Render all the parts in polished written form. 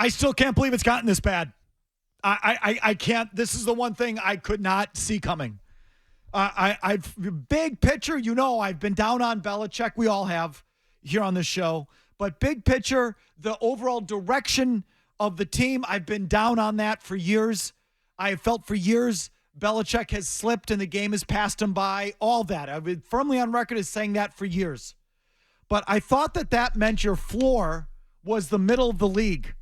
I still can't believe it's gotten this bad. I can't. This is the one thing I could not see coming. I've big picture, I've been down on Belichick. We all have here on this show. But big picture, the overall direction of the team, I've been down on that for years. I have felt for years Belichick has slipped and the game has passed him by. All that. I've been firmly on record as saying that for years. But I thought that meant your floor was the middle of the league.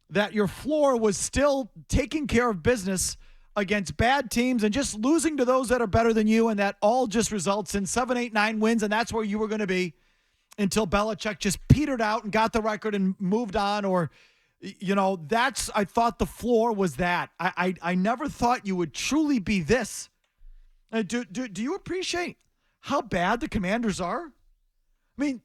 That your floor was still taking care of business against bad teams and just losing to those that are better than you, and that all just results in 7, 8, 9 wins, and that's where you were going to be until Belichick just petered out and got the record and moved on. Or, I thought the floor was that. I never thought you would truly be this. Do you appreciate how bad the Commanders are? I mean,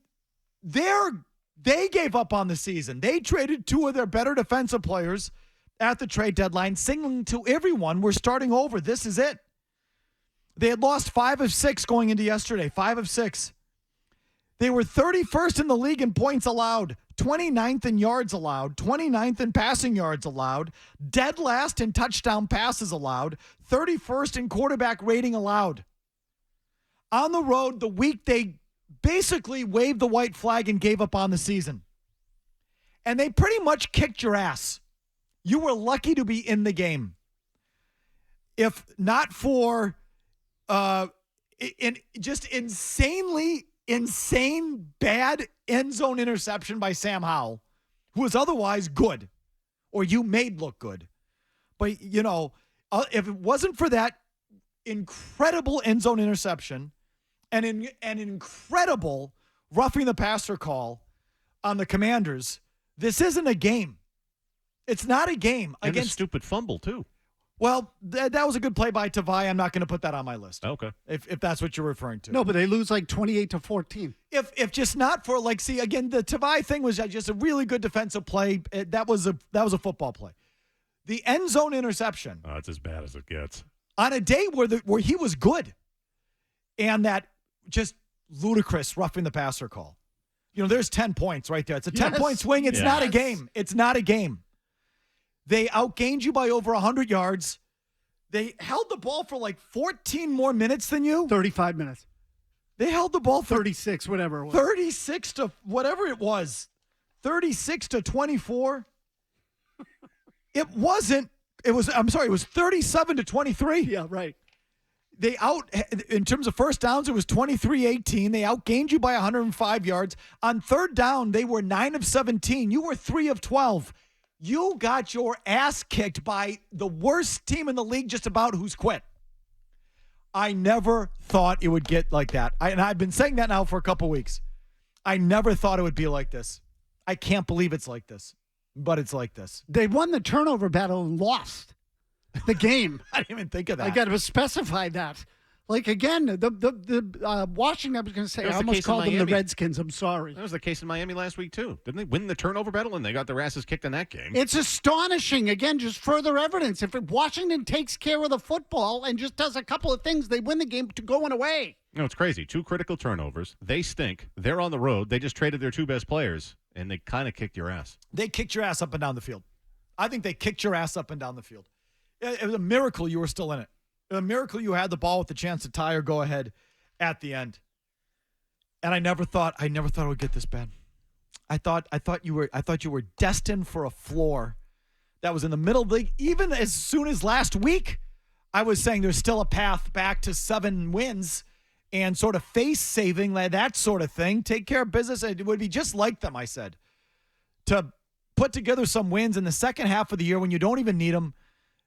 they gave up on the season. They traded 2 of their better defensive players at the trade deadline, signaling to everyone, we're starting over. This is it. They had lost 5 of 6 going into yesterday, 5 of 6. They were 31st in the league in points allowed, 29th in yards allowed, 29th in passing yards allowed, dead last in touchdown passes allowed, 31st in quarterback rating allowed. On the road, the week they basically waved the white flag and gave up on the season. And they pretty much kicked your ass. You were lucky to be in the game. If not for just insane bad end zone interception by Sam Howell, who was otherwise good, or you made look good. But, if it wasn't for that incredible end zone interception, and an incredible roughing the passer call on the Commanders, this isn't a game. It's not a game. And a stupid fumble, too. Well, that was a good play by Tavai. I'm not going to put that on my list. Okay. If that's what you're referring to. No, but they lose like 28-14. If just not for, again, the Tavai thing was just a really good defensive play. That was a football play. The end zone interception. Oh, it's as bad as it gets. On a day where he was good. And that just ludicrous roughing the passer call. There's 10 points right there. It's a 10-point swing. It's not a game. It's not a game. They outgained you by over 100 yards. They held the ball for 14 more minutes than you. 35 minutes. They held the ball 36, whatever it was. 36 to whatever it was. 36 to 24. It was 37 to 23. Yeah, right. In terms of first downs, it was 23-18. They outgained you by 105 yards. On third down, they were 9 of 17. You were 3 of 12. You got your ass kicked by the worst team in the league just about who's quit. I never thought it would get like that. And I've been saying that now for a couple weeks. I never thought it would be like this. I can't believe it's like this, but it's like this. They won the turnover battle and lost the game. I didn't even think of that. I got to specify that. Again, the Washington, I was going to say, I almost called them the Redskins. I'm sorry. That was the case in Miami last week, too. Didn't they win the turnover battle and they got their asses kicked in that game? It's astonishing. Again, just further evidence. If Washington takes care of the football and just does a couple of things, they win the game to going away. It's crazy. 2 critical turnovers. They stink. They're on the road. They just traded their 2 best players, and they kind of kicked your ass. They kicked your ass up and down the field. I think they kicked your ass up and down the field. It was a miracle you were still in it. A miracle you had the ball with the chance to tie or go ahead at the end. And I never thought it would get this bad. I thought you were destined for a floor that was in the middle of the league. Even as soon as last week, I was saying there's still a path back to 7 wins and sort of face saving, that sort of thing. Take care of business. It would be just like them, I said, to put together some wins in the second half of the year when you don't even need them.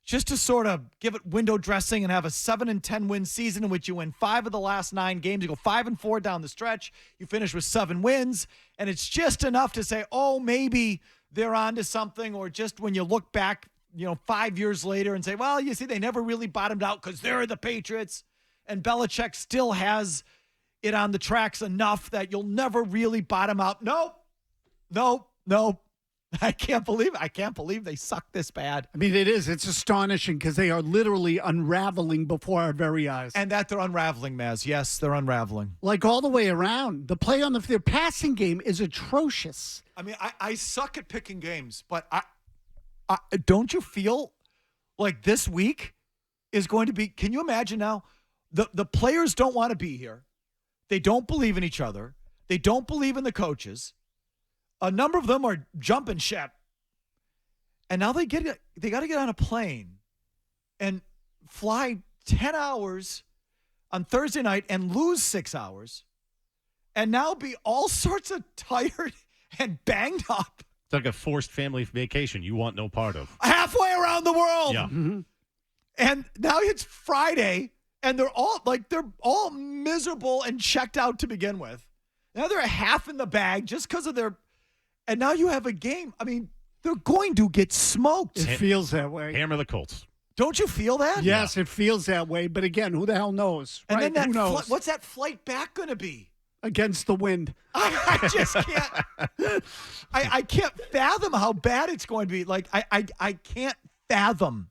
Just to sort of give it window dressing and have a 7-10 win season in which you win 5 of the last 9 games. You go 5-4 down the stretch. You finish with 7 wins. And it's just enough to say, oh, maybe they're on to something. Or just when you look back, 5 years later and say, well, you see, they never really bottomed out because they're the Patriots. And Belichick still has it on the tracks enough that you'll never really bottom out. Nope. I can't believe they suck this bad. I mean, it is. It's astonishing because they are literally unraveling before our very eyes. And that they're unraveling, Mazz. Yes, they're unraveling. All the way around. The play on their passing game is atrocious. I mean, I suck at picking games, but Don't you feel like this week is going to be? Can you imagine now? The players don't want to be here. They don't believe in each other. They don't believe in the coaches. A number of them are jumping ship. And now they got to get on a plane and fly 10 hours on Thursday night and lose 6 hours and now be all sorts of tired and banged up. It's like a forced family vacation you want no part of. Halfway around the world. Yeah. Mm-hmm. And now it's Friday and they're all miserable and checked out to begin with. Now they're half in the bag just because of their – and now you have a game. I mean, they're going to get smoked. It feels that way. Hammer the Colts. Don't you feel that? Yes, it feels that way. But again, who the hell knows? And right? then Who knows? what's that flight back going to be? Against the wind. I just can't. I can't fathom how bad it's going to be. Like I can't fathom.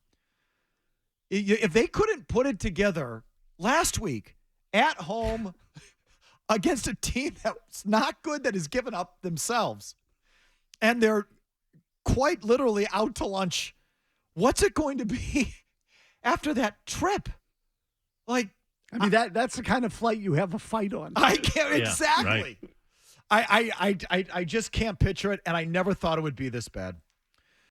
If they couldn't put it together last week at home against a team that's not good, that has given up themselves, and they're quite literally out to lunch, what's it going to be after that trip? Like, I mean, that's the kind of flight you have a fight on. I can't Yeah, exactly. right. I just can't picture it, and I never thought it would be this bad.